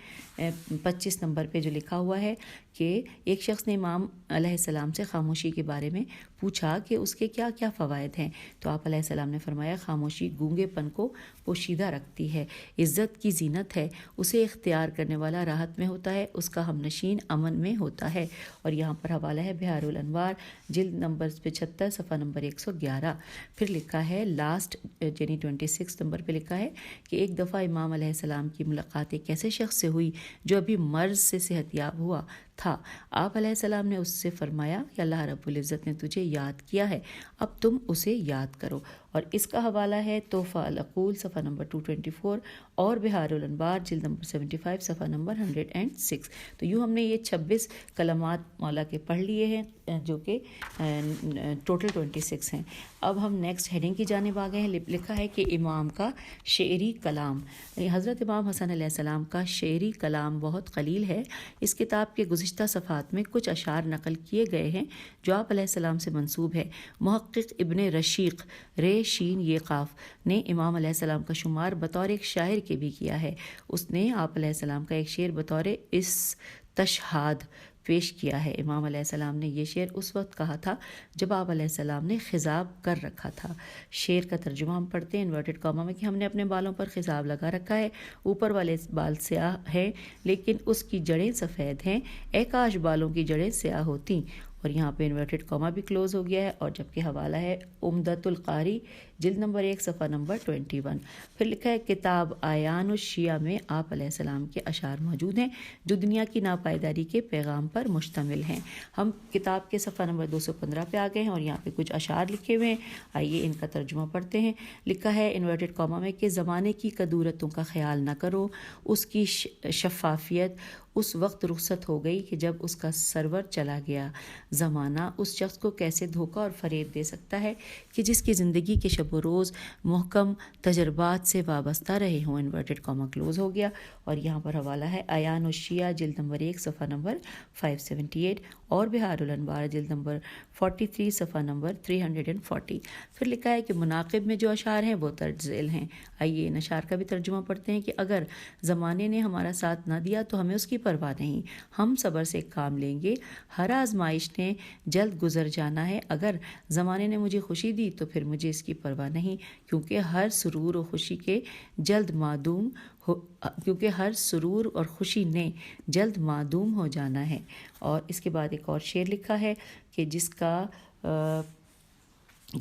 [SPEAKER 1] 25 نمبر پہ جو لکھا ہوا ہے کہ ایک شخص نے امام علیہ السلام سے خاموشی کے بارے میں پوچھا کہ اس کے کیا کیا فوائد ہیں، تو آپ علیہ السلام نے فرمایا خاموشی گونگے پن کو پوشیدہ رکھتی ہے، عزت کی زینت ہے، اسے اختیار کرنے والا راحت میں ہوتا ہے، اس کا ہمنشین امن میں ہوتا ہے۔ اور یہاں پر حوالہ ہے بہار الانوار جلد نمبر 75 صفحہ نمبر 111۔ پھر لکھا ہے لاسٹ یعنی 26 نمبر پہ لکھا ہے کہ ایک دفعہ امام علیہ السلام کی ملاقات ایک ایسے شخص سے ہوئی جو ابھی مرض سے صحت یاب ہوا تھا۔ آپ علیہ السلام نے اس سے فرمایا کہ اللہ رب العزت نے تجھے یاد کیا ہے، اب تم اسے یاد کرو، اور اس کا حوالہ ہے تحفہ العقول صفحہ نمبر 224 اور بہار الانوار جلد نمبر 75 صفحہ نمبر 106۔ تو یوں ہم نے یہ 26 کلمات مولا کے پڑھ لیے ہیں جو کہ ٹوٹل 26 ہیں۔ اب ہم نیکسٹ ہیڈنگ کی جانب آ گئے ہیں، لکھا ہے کہ امام کا شعری کلام۔ حضرت امام حسن علیہ السلام کا شعری کلام بہت قلیل ہے۔ اس کتاب کے گزشتہ صفحات میں کچھ اشعار نقل کیے گئے ہیں جو آپ علیہ السلام سے منسوب ہے۔ محقق ابن رشیق رے شین یہ قاف نے امام علیہ السلام کا شمار بطور ایک شاعر کے بھی کیا ہے۔ اس نے آپ علیہ السلام کا ایک شعر بطور استشہاد پیش کیا ہے۔ امام علیہ السلام نے یہ شعر اس وقت کہا تھا جب آپ علیہ السلام نے خضاب کر رکھا تھا۔ شعر کا ترجمہ ہم پڑھتے ہیں انورٹڈ کاما میں کہ ہم نے اپنے بالوں پر خضاب لگا رکھا ہے، اوپر والے بال سیاہ ہیں لیکن اس کی جڑیں سفید ہیں، اے کاش بالوں کی جڑیں سیاہ ہوتیں، اور یہاں پہ انورٹڈ کاما بھی کلوز ہو گیا ہے، اور جبکہ حوالہ ہے عمدۃ القاری جلد نمبر 1 صفحہ نمبر 21۔ پھر لکھا ہے کتاب عیان الشیعہ میں آپ علیہ السلام کے اشعار موجود ہیں جو دنیا کی ناپائیداری کے پیغام پر مشتمل ہیں۔ ہم کتاب کے صفحہ نمبر 215 پہ آ گئے ہیں اور یہاں پہ کچھ اشعار لکھے ہوئے ہیں، آئیے ان کا ترجمہ پڑھتے ہیں۔ لکھا ہے انورٹڈ کاما میں کہ زمانے کی کدورتوں کا خیال نہ کرو، اس کی شفافیت اس وقت رخصت ہو گئی کہ جب اس کا سرور چلا گیا۔ زمانہ اس شخص کو کیسے دھوکہ اور فریب دے سکتا ہے کہ جس کی زندگی کے شب و روز محکم تجربات سے وابستہ رہے ہوں۔ انورٹڈ کاما کلوز ہو گیا، اور یہاں پر حوالہ ہے عیان الشیعہ جلد نمبر 1 صفحہ نمبر 578 اور بہار الانوار جلد نمبر 43 صفحہ نمبر 340۔ پھر لکھا ہے کہ مناقب میں جو اشعار ہیں وہ درج ذیل ہیں۔ آئیے ان اشعار کا بھی ترجمہ پڑھتے ہیں کہ اگر زمانے نے ہمارا ساتھ نہ دیا تو ہمیں اس کی پرواہ نہیں، ہم صبر سے کام لیں گے، ہر آزمائش نے جلد گزر جانا ہے، اگر زمانے نے مجھے خوشی دی تو پھر مجھے اس کی پرواہ نہیں، کیونکہ ہر سرور و خوشی کے جلد معدوم کیونکہ ہر سرور اور خوشی نے جلد معدوم ہو جانا ہے۔ اور اس کے بعد ایک اور شعر لکھا ہے کہ جس کا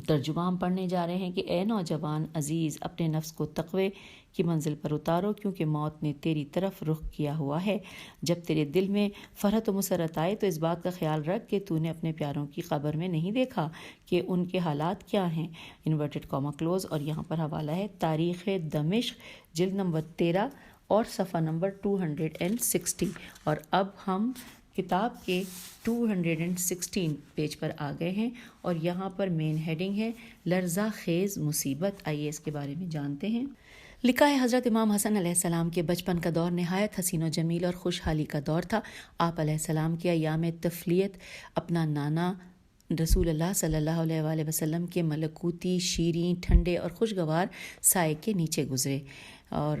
[SPEAKER 1] ترجمہ ہم پڑھنے جا رہے ہیں کہ اے نوجوان عزیز اپنے نفس کو تقوی کی منزل پر اتارو، کیونکہ موت نے تیری طرف رخ کیا ہوا ہے۔ جب تیرے دل میں فرحت و مسرت آئے تو اس بات کا خیال رکھ کہ تو نے اپنے پیاروں کی قبر میں نہیں دیکھا کہ ان کے حالات کیا ہیں۔ انورٹڈ کاما کلوز، اور یہاں پر حوالہ ہے تاریخ دمشق جلد نمبر 13 اور صفحہ نمبر 260۔ اور اب ہم کتاب کے 216 پیج پر آ گئے ہیں اور یہاں پر مین ہیڈنگ ہے لرزہ خیز مصیبت۔ آئیے اس کے بارے میں جانتے ہیں۔ لکھا ہے حضرت امام حسن علیہ السلام کے بچپن کا دور نہایت حسین و جمیل اور خوشحالی کا دور تھا۔ آپ علیہ السلام کے ایام طفلیت اپنا نانا رسول اللہ صلی اللہ علیہ وآلہ وسلم کے ملکوتی، شیریں، ٹھنڈے اور خوشگوار سائے کے نیچے گزرے، اور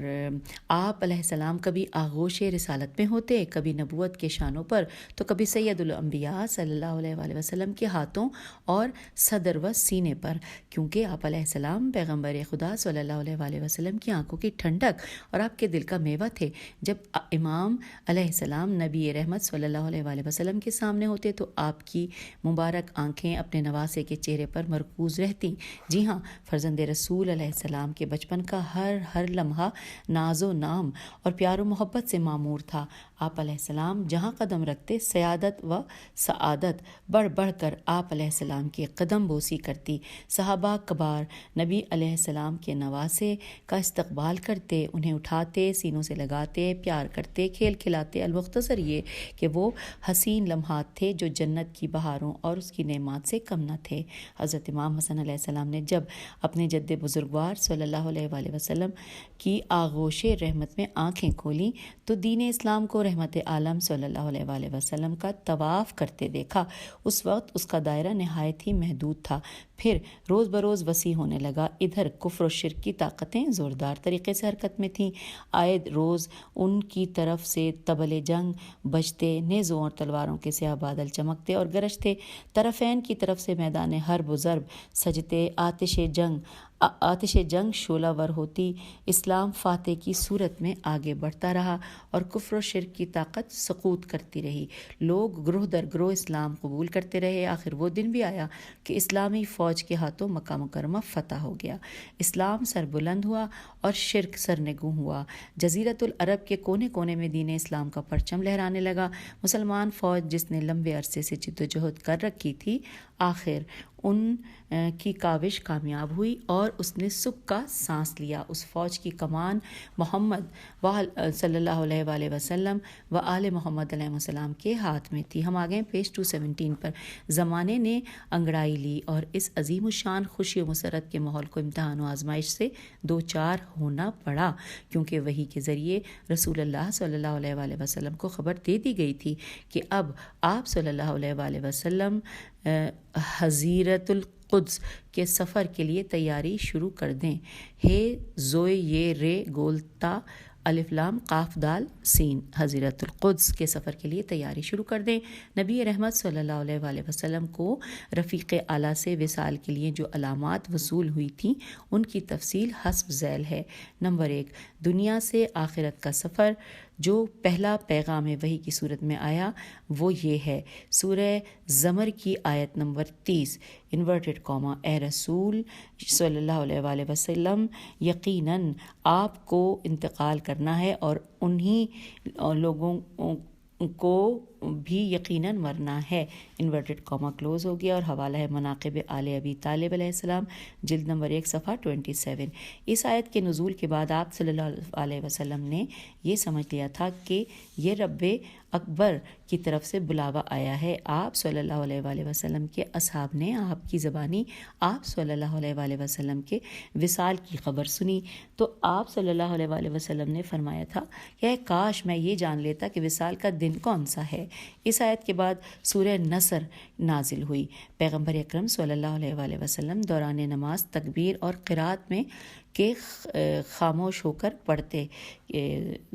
[SPEAKER 1] آپ علیہ السلام کبھی آغوش رسالت میں ہوتے، کبھی نبوت کے شانوں پر، تو کبھی سید الانبیاء صلی اللہ علیہ وآلہ وسلم کے ہاتھوں اور صدر و سینے پر، کیونکہ آپ علیہ السلام پیغمبر خدا صلی اللہ علیہ وآلہ وسلم کی آنکھوں کی ٹھنڈک اور آپ کے دل کا میوہ تھے۔ جب امام علیہ السلام نبی رحمت صلی اللہ علیہ وآلہ وسلم کے سامنے ہوتے تو آپ کی مبارک آنکھیں اپنے نواسے کے چہرے پر مرکوز رہتی۔ جی ہاں، فرزند رسول علیہ السلام کے بچپن کا ہر لمحہ ناز و نام اور پیار و محبت سے معمور تھا۔ آپ علیہ السلام جہاں قدم رکھتے سیادت و سعادت بڑھ بڑھ کر آپ علیہ السلام کی قدم بوسی کرتی۔ صحابہ کبار نبی علیہ السلام کے نواسے کا استقبال کرتے، انہیں اٹھاتے، سینوں سے لگاتے، پیار کرتے، کھیل کھلاتے۔ المختصر یہ کہ وہ حسین لمحات تھے جو جنت کی بہاروں اور اس کی نعمات سے کم نہ تھے۔ حضرت امام حسن علیہ السلام نے جب اپنے جد بزرگوار صلی اللہ علیہ وآلہ وسلم کی آغوش رحمت میں آنکھیں کھولیں تو دین اسلام کو رحمت عالم صلی اللہ علیہ وآلہ وسلم کا طواف کرتے دیکھا۔ اس وقت اس کا دائرہ نہایت ہی محدود تھا، پھر روز بروز وسیع ہونے لگا۔ ادھر کفر و شرک کی طاقتیں زوردار طریقے سے حرکت میں تھیں، آئے روز ان کی طرف سے طبل جنگ بجتے، نیزوں اور تلواروں کے سیاہ بادل چمکتے اور گرجتے، طرفین کی طرف سے میدان حرب و ضرب سجتے، آتش جنگ شعلہ ور ہوتی، اسلام فاتح کی صورت میں آگے بڑھتا رہا اور کفر و شرک کی طاقت سقوط کرتی رہی۔ لوگ گروہ در گروہ اسلام قبول کرتے رہے۔ آخر وہ دن بھی آیا کہ اسلامی فوج کے ہاتھوں مکہ مکرمہ فتح ہو گیا، اسلام سر بلند ہوا اور شرک سرنگوں ہوا۔ جزیرۃ العرب کے کونے کونے میں دین اسلام کا پرچم لہرانے لگا۔ مسلمان فوج جس نے لمبے عرصے سے جد و جہد کر رکھی تھی، آخر ان کی کاوش کامیاب ہوئی اور اس نے سکھ کا سانس لیا۔ اس فوج کی کمان محمد صلی اللہ علیہ وآلہ وسلم و آل محمد علیہ السلام کے ہاتھ میں تھی۔ ہم آگئے پیج 217 پر۔ زمانے نے انگڑائی لی اور اس عظیم الشان خوشی و مسرت کے ماحول کو امتحان و آزمائش سے دو چار ہونا پڑا، کیونکہ وحی کے ذریعے رسول اللہ صلی اللہ علیہ وآلہ وسلم کو خبر دے دی گئی تھی کہ اب آپ صلی اللہ علیہ وآلہ وسلم حضیرت القدس کے سفر کے لیے تیاری شروع کر دیں۔ ہے زوئے یہ رے گولتا الف لام قاف دال سین، حضرت القدس کے سفر کے لیے تیاری شروع کر دیں۔ نبی رحمت صلی اللہ علیہ وآلہ وسلم کو رفیق اعلیٰ سے وصال کے لیے جو علامات وصول ہوئی تھیں ان کی تفصیل حسب ذیل ہے۔ نمبر 1، دنیا سے آخرت کا سفر۔ جو پہلا پیغام وحی کی صورت میں آیا وہ یہ ہے۔ سورہ زمر کی آیت نمبر 30، انورٹڈ کاما، اے رسول صلی اللہ علیہ وآلہ وسلم، یقیناً آپ کو انتقال کرنا ہے اور انہی لوگوں کو بھی یقیناً مرنا ہے، انورٹڈ کاما کلوز ہو گیا، اور حوالہ ہے مناقب آل ابی طالب علیہ السلام، جلد نمبر 1 صفحہ 27۔ اس آیت کے نزول کے بعد آپ صلی اللہ علیہ وسلم نے یہ سمجھ لیا تھا کہ یہ رب اکبر کی طرف سے بلاوا آیا ہے۔ آپ صلی اللہ علیہ وآلہ وسلم کے اصحاب نے آپ کی زبانی آپ صلی اللہ علیہ وآلہ وسلم کے وصال کی خبر سنی تو آپ صلی اللہ علیہ وآلہ وسلم نے فرمایا تھا کہ کاش میں یہ جان لیتا کہ وصال کا دن کون سا ہے۔ اس آیت کے بعد سورہ نصر نازل ہوئی۔ پیغمبر اکرم صلی اللہ علیہ وآلہ وسلم دوران نماز تکبیر اور قرات میں کہ خاموش ہو کر پڑھتے،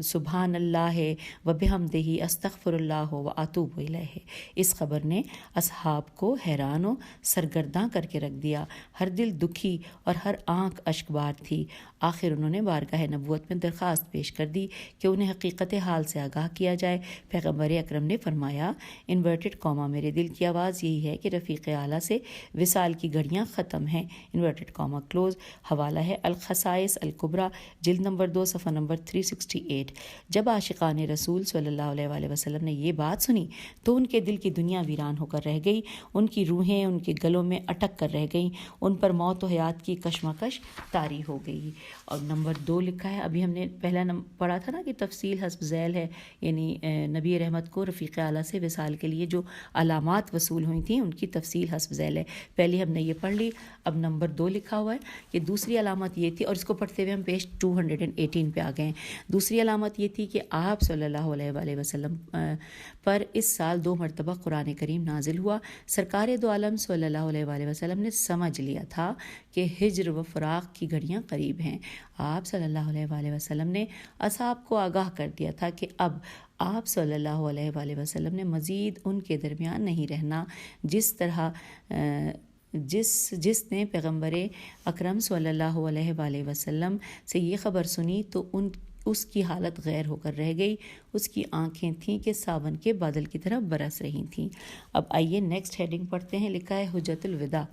[SPEAKER 1] سبحان اللہ و بحمدہ استغفر اللہ و اتوب الیہ۔ اس خبر نے اصحاب کو حیران و سرگرداں کر کے رکھ دیا، ہر دل دکھی اور ہر آنکھ اشکبار تھی۔ آخر انہوں نے بارگاہ نبوت میں درخواست پیش کر دی کہ انہیں حقیقت حال سے آگاہ کیا جائے۔ پیغمبر اکرم نے فرمایا، انورٹڈ کاما، میرے دل کی آواز یہی ہے کہ رفیق اعلیٰ سے وصال کی گھڑیاں ختم ہیں، انورٹڈ کاما کلوز۔ حوالہ ہے الخصائص الکبریٰ، جلد نمبر 2 صفحہ نمبر 368۔ جب عاشقان رسول صلی اللہ علیہ وآلہ وسلم نے یہ بات سنی تو ان کے دل کی دنیا ویران ہو کر رہ گئی، ان کی روحیں ان کے گلوں میں اٹک کر رہ گئیں، ان پر موت و حیات کی کشمکش طاری ہو گئی۔ اور نمبر 2 لکھا ہے، ابھی ہم نے پہلا پڑھا تھا نا کہ تفصیل حسب ذیل ہے، یعنی نبی رحمت کو رفیق اعلیٰ سے وصال کے لیے جو علامات وصول ہوئی تھیں ان کی تفصیل حسب ذیل ہے۔ پہلے ہم نے یہ پڑھ لی، اب نمبر 2 لکھا ہوا ہے کہ دوسری علامت یہ تھی، اور اس کو پڑھتے ہوئے ہم پیج 218 پہ آ گئے ہیں۔ دوسری علامت یہ تھی کہ آپ صلی اللہ علیہ وآلہ وسلم پر اس سال 2 مرتبہ قرآن کریم نازل ہوا۔ سرکار دو عالم صلی اللہ علیہ وآلہ وسلم نے سمجھ لیا تھا کہ ہجر و فراق کی گھڑیاں قریب ہیں۔ آپ صلی اللہ علیہ وآلہ وسلم نے اصحاب کو آگاہ کر دیا تھا کہ اب آپ صلی اللہ علیہ وآلہ وسلم نے مزید ان کے درمیان نہیں رہنا، جس طرح جس نے پیغمبر اکرم صلی اللہ علیہ وآلہ وسلم سے یہ خبر سنی تو اس کی حالت غیر ہو کر رہ گئی۔ اس کی آنکھیں تھیں کہ ساون کے بادل کی طرح برس رہی تھیں۔ اب آئیے نیکسٹ ہیڈنگ پڑھتے ہیں۔ لکھا ہے حجت الوداع۔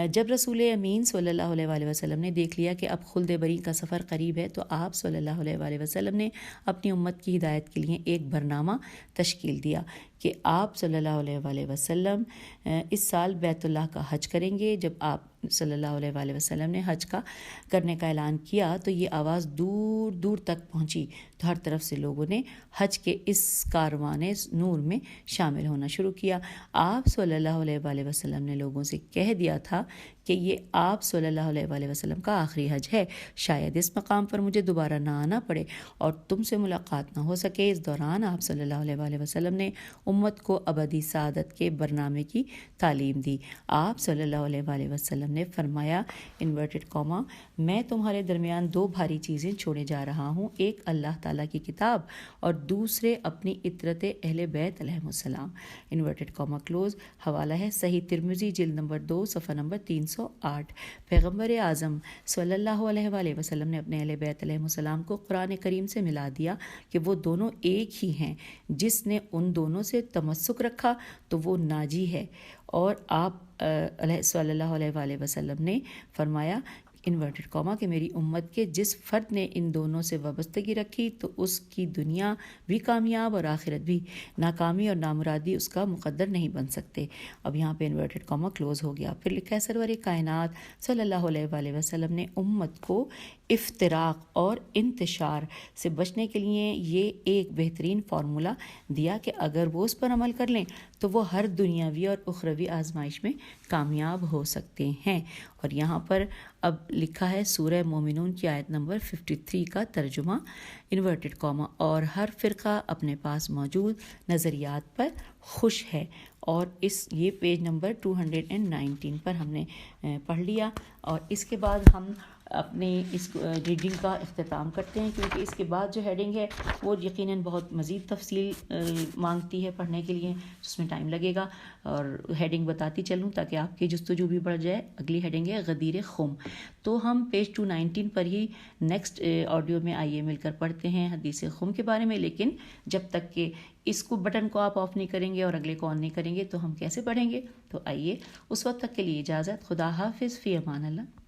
[SPEAKER 1] جب رسول امین صلی اللہ علیہ وآلہ وسلم نے دیکھ لیا کہ اب خلد بری کا سفر قریب ہے، تو آپ صلی اللہ علیہ وآلہ وسلم نے اپنی امت کی ہدایت کے لیے ایک برنامہ تشکیل دیا کہ آپ صلی اللہ علیہ وآلہ وسلم اس سال بیت اللہ کا حج کریں گے۔ جب آپ صلی اللہ علیہ وآلہ وسلم نے حج کرنے کا اعلان کیا تو یہ آواز دور دور تک پہنچی، تو ہر طرف سے لوگوں نے حج کے اس کاروان نور میں شامل ہونا شروع کیا۔ آپ صلی اللہ علیہ وآلہ وسلم نے لوگوں سے کہہ دیا تھا کہ یہ آپ صلی اللہ علیہ وآلہ وسلم کا آخری حج ہے، شاید اس مقام پر مجھے دوبارہ نہ آنا پڑے اور تم سے ملاقات نہ ہو سکے۔ اس دوران آپ صلی اللہ علیہ وآلہ وسلم نے امت کو ابدی سعادت کے برنامے کی تعلیم دی۔ آپ صلی اللہ علیہ وآلہ وسلم نے فرمایا انورٹڈ کاما میں تمہارے درمیان 2 بھاری چیزیں چھوڑے جا رہا ہوں، ایک اللہ تعالیٰ کی کتاب اور دوسرے اپنی اطرت اہل بیت علیہم السلام، انورٹڈ کاما کلوز۔ حوالہ ہے صحیح ترمذی جلد نمبر 2 صفحہ نمبر 308۔ پیغمبر اعظم صلی اللہ علیہ وآلہ وسلم نے اپنے اہل بیت علیہم السلام کو قرآن کریم سے ملا دیا کہ وہ دونوں ایک ہی ہیں، جس نے ان دونوں سے تمسک رکھا تو وہ ناجی ہے۔ اور آپ صلی اللہ علیہ وآلہ وسلم نے فرمایا انورٹڈ کاما کہ میری امت کے جس فرد نے ان دونوں سے وابستگی رکھی تو اس کی دنیا بھی کامیاب اور آخرت بھی، ناکامی اور نامرادی اس کا مقدر نہیں بن سکتے۔ اب یہاں پہ انورٹڈ کاما کلوز ہو گیا۔ پھر لکھا ہے سرور کائنات صلی اللہ علیہ وآلہ وسلم نے امت کو افتراق اور انتشار سے بچنے کے لیے یہ ایک بہترین فارمولہ دیا کہ اگر وہ اس پر عمل کر لیں تو وہ ہر دنیاوی اور اخروی آزمائش میں کامیاب ہو سکتے ہیں۔ اور یہاں پر اب لکھا ہے سورہ مومنون کی آیت نمبر 53 کا ترجمہ انورٹڈ کاما، اور ہر فرقہ اپنے پاس موجود نظریات پر خوش ہے۔ اور یہ پیج نمبر 219 پر ہم نے پڑھ لیا، اور اس کے بعد ہم اپنی اس ریڈنگ کا اختتام کرتے ہیں، کیونکہ اس کے بعد جو ہیڈنگ ہے وہ یقیناً بہت مزید تفصیل مانگتی ہے پڑھنے کے لیے، جس میں ٹائم لگے گا۔ اور ہیڈنگ بتاتی چلوں تاکہ آپ کی جستجو بھی بڑھ جائے۔ اگلی ہیڈنگ ہے غدیر خم، تو ہم پیج 219 پر ہی نیکسٹ آڈیو میں آئیے مل کر پڑھتے ہیں حدیث خم کے بارے میں، لیکن جب تک کہ اس کو بٹن کو آپ آف نہیں کریں گے اور اگلے کو آن نہیں کریں گے تو ہم کیسے پڑھیں گے؟ تو آئیے اس وقت تک کے لیے اجازت، خدا حافظ، فی امان اللہ۔